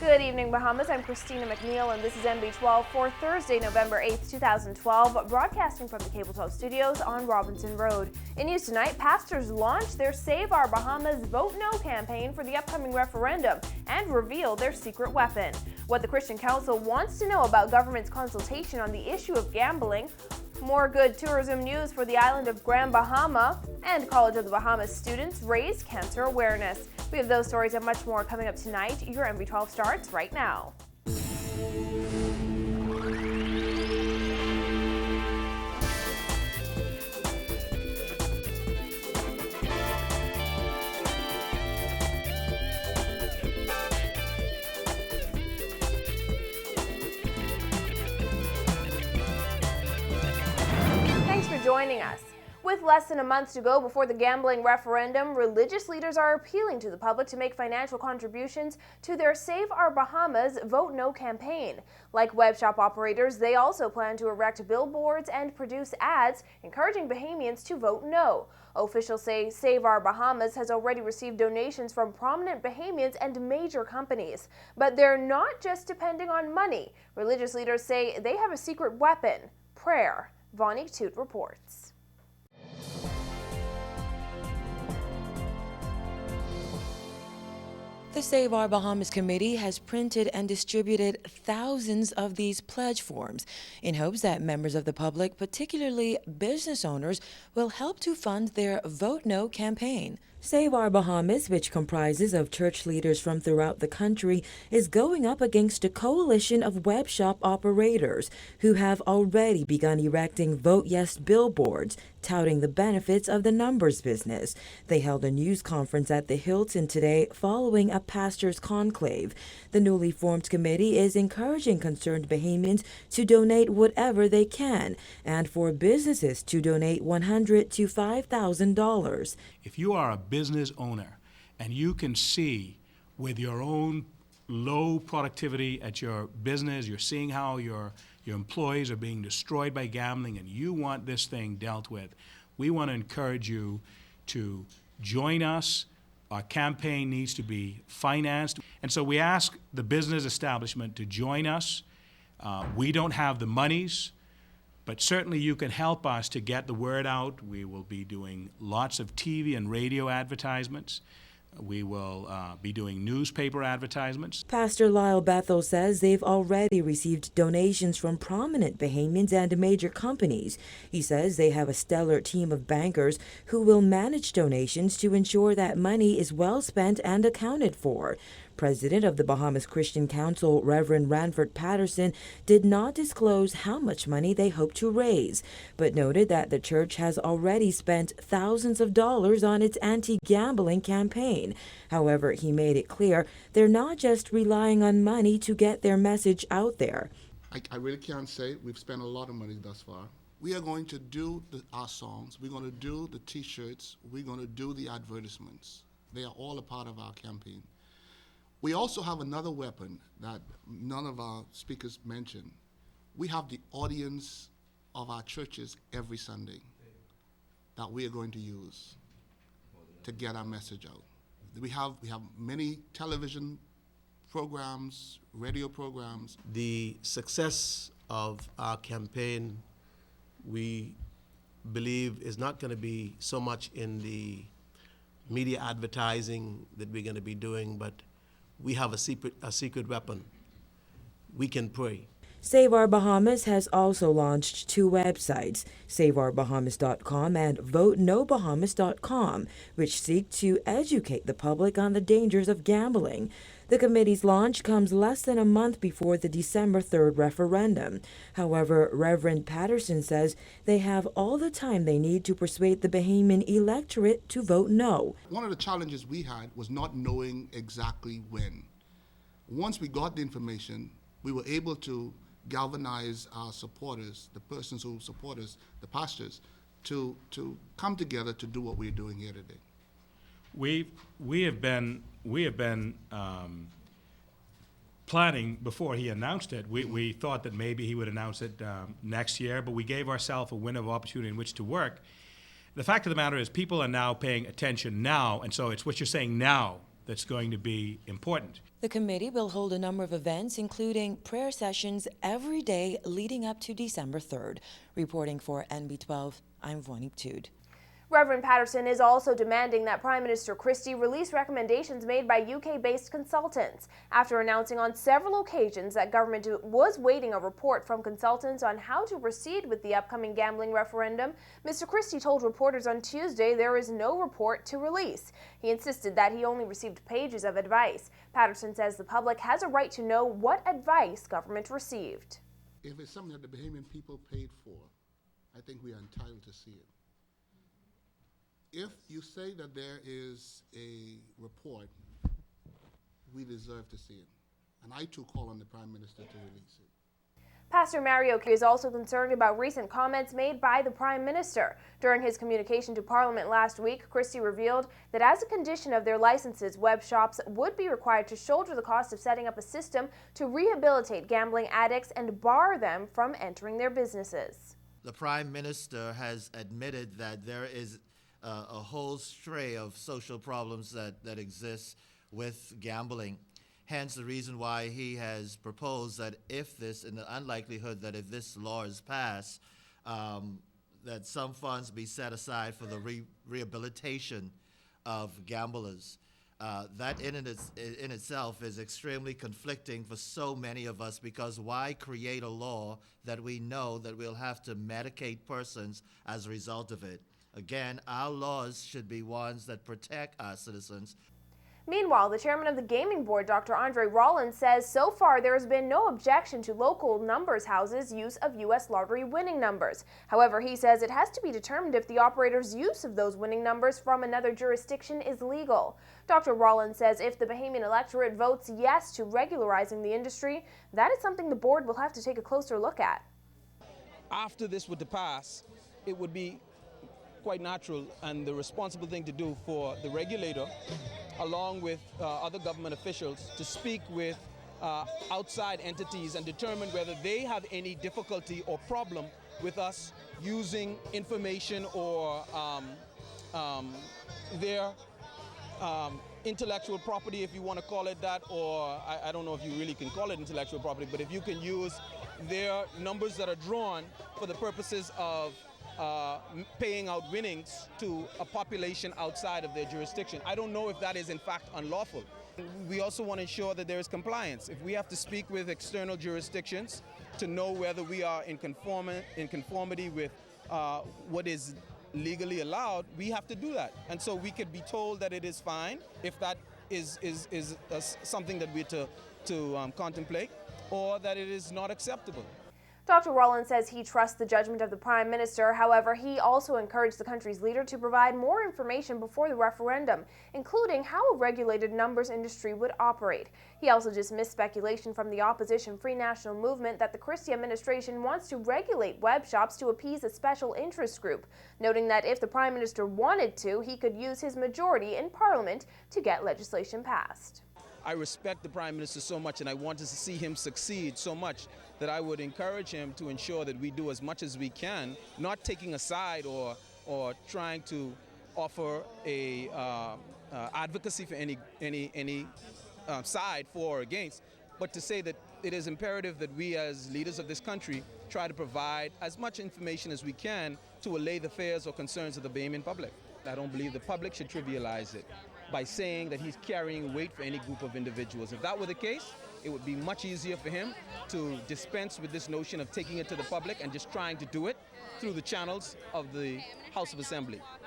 Good evening, Bahamas. I'm Christina McNeil, and this is MB12 for Thursday, November 8th, 2012, broadcasting from the Cable 12 studios on Robinson Road. In news tonight, pastors launch their Save Our Bahamas Vote No campaign for the upcoming referendum and reveal their secret weapon. What the Christian Council wants to know about government's consultation on the issue of gambling. More good tourism news for the island of Grand Bahama, and College of the Bahamas students raise cancer awareness. We have those stories and much more coming up tonight. Your MB12 starts right now. Joining us. With less than a month to go before the gambling referendum, religious leaders are appealing to the public to make financial contributions to their Save Our Bahamas Vote No campaign. Like web shop operators, they also plan to erect billboards and produce ads encouraging Bahamians to vote no. Officials say Save Our Bahamas has already received donations from prominent Bahamians and major companies. But they're not just depending on money. Religious leaders say they have a secret weapon: prayer. Vonnie Toot reports. The Save Our Bahamas Committee has printed and distributed thousands of these pledge forms in hopes that members of the public, particularly business owners, will help to fund their Vote No campaign. Save Our Bahamas, which comprises of church leaders from throughout the country, is going up against a coalition of web shop operators who have already begun erecting Vote Yes billboards, touting the benefits of the numbers business. They held a news conference at the Hilton today following a pastor's conclave. The newly formed committee is encouraging concerned Bahamians to donate whatever they can, and for businesses to donate $100 to $5,000. If you are a business owner and you can see with your own low productivity at your business, you're seeing how your employees are being destroyed by gambling, and you want this thing dealt with, we want to encourage you to join us. Our campaign needs to be financed. And so we ask the business establishment to join us. We don't have the monies, but certainly you can help us to get the word out. We will be doing lots of TV and radio advertisements. We will be doing newspaper advertisements. Pastor Lyle Bethel says they've already received donations from prominent Bahamians and major companies. He says they have a stellar team of bankers who will manage donations to ensure that money is well spent and accounted for. President of the Bahamas Christian Council, Reverend Ranford Patterson, did not disclose how much money they hope to raise, but noted that the church has already spent thousands of dollars on its anti-gambling campaign. However, he made it clear they're not just relying on money to get their message out there. I really can't say we've spent a lot of money thus far. We are going to do our songs, we're going to do the t-shirts, we're going to do the advertisements. They are all a part of our campaign. We also have another weapon that none of our speakers mentioned. We have the audience of our churches every Sunday that we are going to use to get our message out. We have many television programs, radio programs. The success of our campaign, we believe, is not going to be so much in the media advertising that we're going to be doing, but we have a secret weapon. We can pray. Save Our Bahamas has also launched two websites, SaveOurBahamas.com and VoteNoBahamas.com, which seek to educate the public on the dangers of gambling. The committee's launch comes less than a month before the December 3rd referendum. However, Reverend Patterson says they have all the time they need to persuade the Bahamian electorate to vote no. One of the challenges we had was not knowing exactly when. Once we got the information, we were able to galvanize our supporters, the persons who support us, the pastors, to come together to do what we're doing here today. We have been planning before he announced it. We thought that maybe he would announce it next year, but we gave ourselves a window of opportunity in which to work. The fact of the matter is people are now paying attention now, and so it's what you're saying now that's going to be important. The committee will hold a number of events, including prayer sessions every day leading up to December 3rd. Reporting for NB12, I'm Vonique Tude. Reverend Patterson is also demanding that Prime Minister Christie release recommendations made by UK-based consultants after announcing on several occasions that government was waiting a report from consultants on how to proceed with the upcoming gambling referendum. Mr. Christie told reporters on Tuesday there is no report to release. He insisted that he only received pages of advice. Patterson says the public has a right to know what advice government received. If it's something that the Bahamian people paid for, I think we are entitled to see it. If you say that there is a report, we deserve to see it. And I too call on the Prime Minister to release it. Pastor Mario is also concerned about recent comments made by the Prime Minister. During his communication to Parliament last week, Christie revealed that as a condition of their licenses, web shops would be required to shoulder the cost of setting up a system to rehabilitate gambling addicts and bar them from entering their businesses. The Prime Minister has admitted that there is a whole stray of social problems that exist with gambling. Hence the reason why he has proposed that if this, in the unlikelihood that if this law is passed, that some funds be set aside for the rehabilitation of gamblers. That in itself is extremely conflicting for so many of us, because why create a law that we know that we'll have to medicate persons as a result of it? Again, our laws should be ones that protect our citizens. Meanwhile, the chairman of the Gaming Board, Dr. Andre Rollins, says so far there has been no objection to local numbers houses' use of U.S. lottery winning numbers. However, he says it has to be determined if the operator's use of those winning numbers from another jurisdiction is legal. Dr. Rollins says if the Bahamian electorate votes yes to regularizing the industry, that is something the board will have to take a closer look at. After this were to pass, it would be quite natural and the responsible thing to do for the regulator, along with other government officials, to speak with outside entities and determine whether they have any difficulty or problem with us using information or their intellectual property, if you want to call it that, or I don't know if you really can call it intellectual property, but if you can use their numbers that are drawn for the purposes of paying out winnings to a population outside of their jurisdiction. I don't know if that is in fact unlawful. We also want to ensure that there is compliance. If we have to speak with external jurisdictions to know whether we are in conformity with what is legally allowed, we have to do that. And so we could be told that it is fine if that is something that we're to contemplate, or that it is not acceptable. Dr. Rollins says he trusts the judgment of the Prime Minister. However, he also encouraged the country's leader to provide more information before the referendum, including how a regulated numbers industry would operate. He also dismissed speculation from the opposition Free National Movement that the Christie administration wants to regulate web shops to appease a special interest group, noting that if the Prime Minister wanted to, he could use his majority in Parliament to get legislation passed. I respect the Prime Minister so much, and I want to see him succeed so much that I would encourage him to ensure that we do as much as we can, not taking a side or trying to offer a advocacy for any side for or against, but to say that it is imperative that we as leaders of this country try to provide as much information as we can to allay the fears or concerns of the Bahamian public. I don't believe the public should trivialize it by saying that he's carrying weight for any group of individuals. If that were the case, it would be much easier for him to dispense with this notion of taking it to the public and just trying to do it through the channels of the House of Assembly.